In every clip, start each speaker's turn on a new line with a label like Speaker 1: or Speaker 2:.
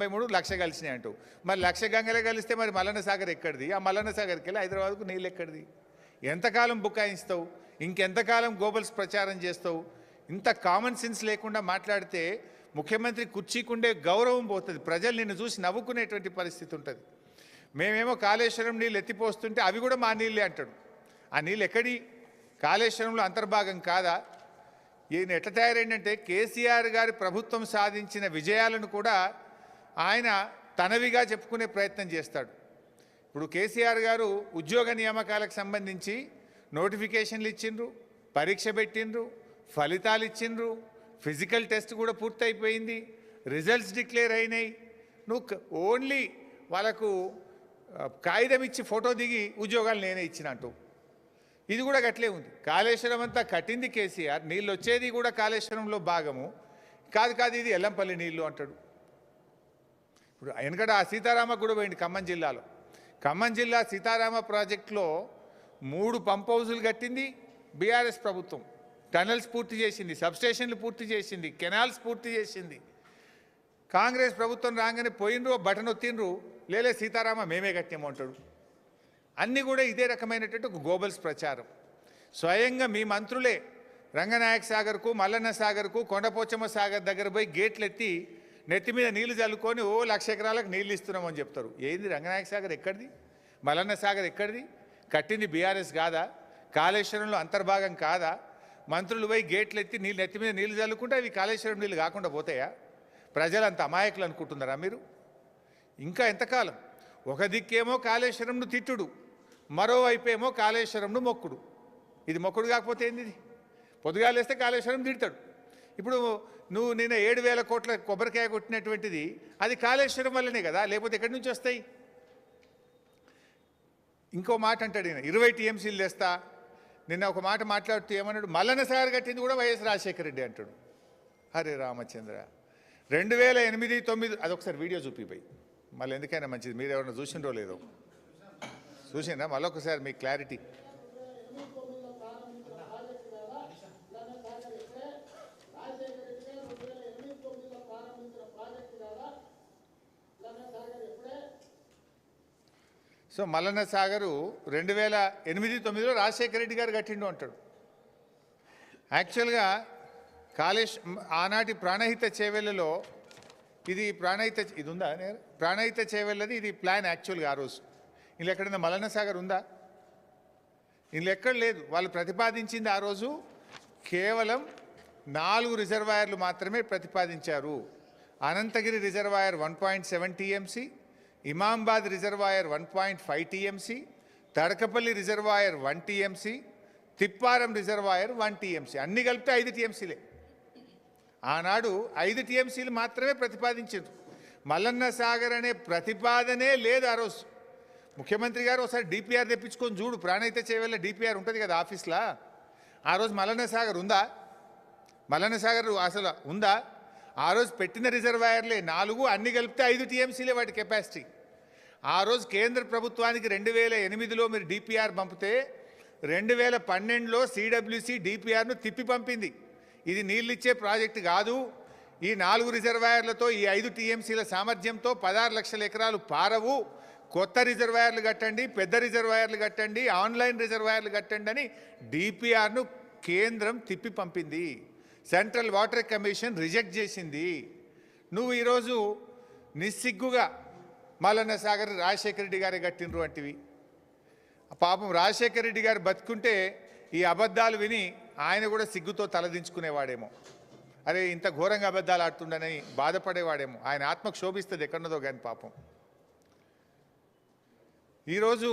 Speaker 1: 93 లక్ష కలిసినాయి అంటూ మరి లక్ష గంగలే కలిస్తే మరి మల్లన్న సాగర్ ఎక్కడిది? ఆ మల్లన్న సాగర్కి వెళ్ళి హైదరాబాద్కు నీళ్ళు ఎక్కడిది? ఎంతకాలం బుకాయిస్తావు? ఇంకెంతకాలం గోబల్స్ ప్రచారం చేస్తావు? ఇంత కామన్ సెన్స్ లేకుండా మాట్లాడితే ముఖ్యమంత్రి కుర్చీకుండే గౌరవం పోతుంది. ప్రజలు నిన్ను చూసి నవ్వుకునేటువంటి పరిస్థితి ఉంటుంది. మేమేమో కాళేశ్వరం నీళ్ళు ఎత్తిపోస్తుంటే అవి కూడా మా నీళ్ళే అంటాడు. ఆ నీళ్ళు ఎక్కడి? కాళేశ్వరంలో అంతర్భాగం కాదా? ఈయన ఎట్లా తయారైందంటే కేసీఆర్ గారి ప్రభుత్వం సాధించిన విజయాలను కూడా ఆయన తనవిగా చెప్పుకునే ప్రయత్నం చేస్తాడు. ఇప్పుడు కేసీఆర్ గారు ఉద్యోగ నియామకాలకు సంబంధించి నోటిఫికేషన్లు ఇచ్చిండ్రు, పరీక్ష పెట్టిండ్రు, ఫలితాలు ఇచ్చిండ్రు, ఫిజికల్ టెస్ట్ కూడా పూర్తయిపోయింది, రిజల్ట్స్ డిక్లేర్ అయినాయి. నువ్వు ఓన్లీ వాళ్ళకు కాగితం ఇచ్చి ఫోటో దిగి ఉద్యోగాలు నేనే ఇచ్చినట్టు. ఇది కూడా గట్లే ఉంది. కాళేశ్వరం అంతా కట్టింది కేసీఆర్, నీళ్ళు వచ్చేది కూడా కాళేశ్వరంలో భాగము కాదు. ఇది ఎల్లంపల్లి నీళ్ళు అంటాడు. ఇప్పుడు వెనకట ఆ సీతారామ కూడా పోయింది ఖమ్మం జిల్లాలో. ఖమ్మం జిల్లా సీతారామ ప్రాజెక్టులో 3 పంప్ హౌజులు కట్టింది బీఆర్ఎస్ ప్రభుత్వం. టనల్స్ పూర్తి చేసింది, సబ్స్టేషన్లు పూర్తి చేసింది, కెనాల్స్ పూర్తి చేసింది. కాంగ్రెస్ ప్రభుత్వం రాగానే పోయినరు, బటన్ ఒత్తిండ్రు, లేలే సీతారామ మేమే కట్టామంటాడు. అన్నీ కూడా ఇదే రకమైనటువంటి ఒక గోబల్స్ ప్రచారం. స్వయంగా మీ మంత్రులే రంగనాయక సాగర్కు, మల్లన్న సాగర్కు, కొండపోచమ్మ సాగర్ దగ్గర పోయి గేట్లు ఎత్తి నెత్తి మీద నీళ్లు చల్లుకొని 1,00,000 ఎకరాలకు నీళ్ళు ఇస్తున్నామని చెప్తారు. ఏంది రంగనాయక సాగర్ ఎక్కడిది? మల్లన్న సాగర్ ఎక్కడిది? కట్టింది బీఆర్ఎస్ కాదా? కాళేశ్వరంలో అంతర్భాగం కాదా? మంత్రులు పోయి గేట్లు ఎత్తి నెత్తి మీద నీళ్లు చల్లుకుంటే అవి కాళేశ్వరం నీళ్ళు కాకుండా పోతాయా? ప్రజలంత అమాయకులు అనుకుంటున్నారా మీరు? ఇంకా ఎంతకాలం? ఒక దిక్కేమో కాళేశ్వరంను తిట్టుడు, మరోవైపేమో కాళేశ్వరంను మొక్కుడు. ఇది మొక్కుడు కాకపోతే ఏంది? ఇది పొద్దుగాలేస్తే కాళేశ్వరం తిడతాడు. ఇప్పుడు నువ్వు నిన్న 7,000 కోట్ల కొబ్బరికాయ కొట్టినటువంటిది అది కాళేశ్వరం వల్లనే కదా, లేకపోతే ఎక్కడి నుంచి వస్తాయి? ఇంకో మాట అంటాడు ఈయన, 20 టీఎంసీలు తెస్తా. నిన్న ఒక మాట మాట్లాడుతూ ఏమన్నాడు? మల్లన్న సాగర్ కట్టింది కూడా వైఎస్ రాజశేఖర రెడ్డి అంటాడు. హరే రామచంద్ర, 2008, 2009 అదొకసారి వీడియో చూపిపోయి మళ్ళీ ఎందుకైనా మంచిది. మీరు ఎవరైనా చూసిండ్రో లేదో చూసిండ్రా? మళ్ళీ ఒకసారి మీకు క్లారిటీ. సో మల్లన్న సాగరు 2008, 2009లో రాజశేఖర రెడ్డి గారు కట్టిండు అంటాడు. యాక్చువల్గా ఆనాటి ప్రాణహిత చేవెళ్ళలో ఇది ఉందా? ప్రాణహిత చేవెళ్ళది ఇది ప్లాన్ యాక్చువల్గా. ఆ రోజు ఇందులో ఎక్కడైనా మల్లన్న సాగర్ ఉందా? ఇందులో ఎక్కడ లేదు. వాళ్ళు ప్రతిపాదించింది ఆ రోజు కేవలం 4 రిజర్వాయర్లు మాత్రమే ప్రతిపాదించారు. Anantagiri reservoir 1.7 TMC, Imambad reservoir 1.5 TMC, Tadakapalli reservoir 1 TMC, Tipparam reservoir 1 TMC. అన్ని కలిపితే 5 టీఎంసీలే. ఆనాడు 5 టీఎంసీలు మాత్రమే ప్రతిపాదించారు. మల్లన్న సాగర్ అనే ప్రతిపాదనే లేదు ఆ రోజు. ముఖ్యమంత్రి గారు ఒకసారి డిపిఆర్ తెప్పించుకొని చూడు. ప్రాణహిత చేవెళ్ళ డిపిఆర్ ఉంటుంది కదా ఆఫీస్లో. ఆ రోజు మల్లన్న సాగర్ ఉందా? మల్లన్న సాగర్ అసలు ఉందా? ఆ రోజు పెట్టిన రిజర్వాయర్లే 4, అన్ని కలిపితే 5 టీఎంసీలే వాటి కెపాసిటీ. ఆ రోజు కేంద్ర ప్రభుత్వానికి 2008లో మీరు డిపిఆర్ పంపితే 2012లో సిడబ్ల్యూసి డిపిఆర్ను తిప్పి పంపింది. ఇది నీళ్ళిచ్చే ప్రాజెక్టు కాదు, ఈ 4 రిజర్వాయర్లతో ఈ 5 టీఎంసీల సామర్థ్యంతో 16 లక్షల ఎకరాలు పారవు, కొత్త రిజర్వాయర్లు కట్టండి, పెద్ద రిజర్వాయర్లు కట్టండి, ఆన్లైన్ రిజర్వాయర్లు కట్టండి అని డిపిఆర్ను కేంద్రం తిప్పి పంపింది. సెంట్రల్ వాటర్ కమిషన్ రిజెక్ట్ చేసింది. నువ్వు ఈరోజు నిస్సిగ్గుగా మల్లన్న సాగర్ రాజశేఖర రెడ్డి గారే కట్టినరు అంటివి. పాపం రాజశేఖర రెడ్డి గారు బతుకుంటే ఈ అబద్ధాలు విని ఆయన కూడా సిగ్గుతో తలదించుకునేవాడేమో. అరే ఇంత ఘోరంగా అబద్ధాలు ఆడుతుండని బాధపడేవాడేమో. ఆయన ఆత్మకు శోభిస్తుంది ఎక్కడున్నదో కానీ పాపం. ఈరోజు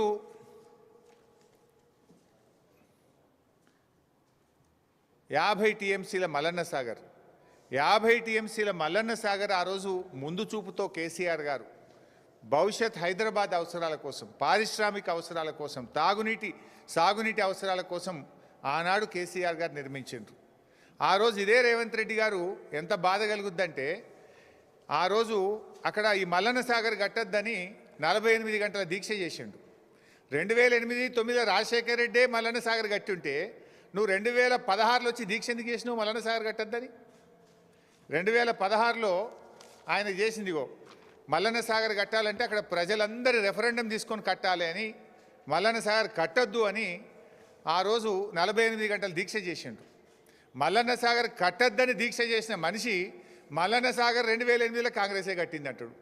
Speaker 1: యాభై టీఎంసీల మల్లన్న సాగర్, 50 టీఎంసీల మల్లన్న సాగర్ ఆ రోజు ముందు చూపుతో కేసీఆర్ గారు భవిష్యత్ హైదరాబాద్ అవసరాల కోసం, పారిశ్రామిక అవసరాల కోసం, సాగునీటి అవసరాల కోసం ఆనాడు కేసీఆర్ గారు నిర్మించారు. ఆ రోజు ఇదే రేవంత్ రెడ్డి గారు ఎంత బాధ కలుగుద్దంటే ఆ రోజు అక్కడ ఈ మల్లన్న సాగర్ కట్టద్దని 48 గంటల దీక్ష చేసిండు. 2008, 2009లో రాజశేఖర రెడ్డే మల్లన్న సాగర్ కట్టి ఉంటే నువ్వు 2016లో వచ్చి దీక్ష ఎందుకు చేసినావు మల్లన్న సాగర్ కట్టద్దని? 2016లో ఆయన చేసిందిగో మల్లన్న సాగర్ కట్టాలంటే అక్కడ ప్రజలందరి రెఫరెండం తీసుకొని కట్టాలి అని, మల్లన్న సాగర్ కట్టొద్దు అని ఆ రోజు 48 గంటలు దీక్ష చేసిండు. మల్లన్న సాగర్ కట్టద్దని దీక్ష చేసిన మనిషి మల్లన్న సాగర్ 2008లో కాంగ్రెసే కట్టింది అంటాడు.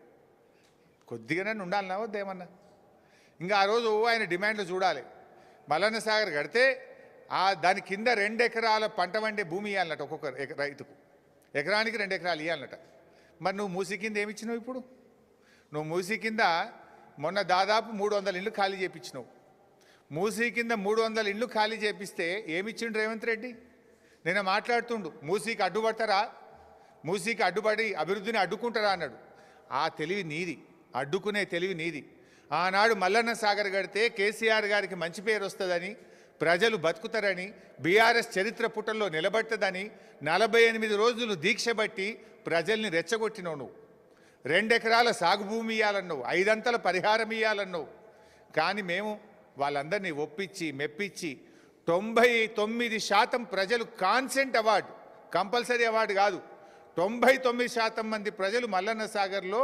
Speaker 1: కొద్దిగానే ఉండాలన్నా వద్దేమన్నా? ఇంకా ఆ రోజు ఆయన డిమాండ్లు చూడాలి. మల్లన్న సాగర్ కడితే దాని కింద 2 ఎకరాల పంట వండే భూమి ఇవ్వాలన్నట ఒక్కొక్క రైతుకు, ఎకరానికి 2 ఎకరాలు ఇవ్వాలన్నట. మరి నువ్వు మూసి కింద ఏమిచ్చినావు? ఇప్పుడు నువ్వు మూసి కింద మొన్న దాదాపు 300 ఇళ్ళు ఖాళీ చేయించినావు. మూసీ కింద 300 ఇళ్ళు ఖాళీ చేపిస్తే ఏమిచ్చిండు రేవంత్ రెడ్డి? నిన్న మాట్లాడుతుండు, మూసీకి అడ్డుపడతారా, మూసీకి అడ్డుపడి అభివృద్ధిని అడ్డుకుంటారా అన్నాడు. ఆ తెలివి నీది, అడ్డుకునే తెలివి నీది. ఆనాడు మల్లన్న సాగర్ కడితే కేసీఆర్ గారికి మంచి పేరు వస్తుందని, ప్రజలు బతుకుతారని, బీఆర్ఎస్ చరిత్ర పుటల్లో నిలబడుతుందని 48 రోజులు దీక్ష బట్టి ప్రజల్ని రెచ్చగొట్టినావు నువ్వు. 2 ఎకరాల సాగు భూమి ఇవ్వాలన్నావు, 5 అంతల పరిహారం ఇవ్వాలన్నావు. కానీ మేము వాళ్ళందరినీ ఒప్పించి మెప్పించి 99% ప్రజలు కాన్సెంట్ అవార్డు, కంపల్సరీ అవార్డు కాదు, 99% మంది ప్రజలు మల్లన్న సాగర్లో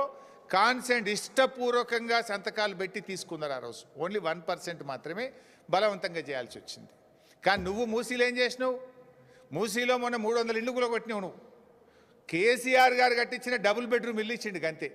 Speaker 1: కాన్సెంట్ ఇష్టపూర్వకంగా సంతకాలు పెట్టి తీసుకున్నారు. ఆ రోజు ఓన్లీ 1% మాత్రమే బలవంతంగా చేయాల్సి వచ్చింది. కానీ నువ్వు మూసీలో ఏం చేసినావు? మూసీలో మొన్న 300 ఇళ్ళు కూడా కొట్టినావు నువ్వు. కేసీఆర్ గారు కట్టించిన డబుల్ బెడ్రూమ్ ఇల్లు ఇచ్చిండు అంతే.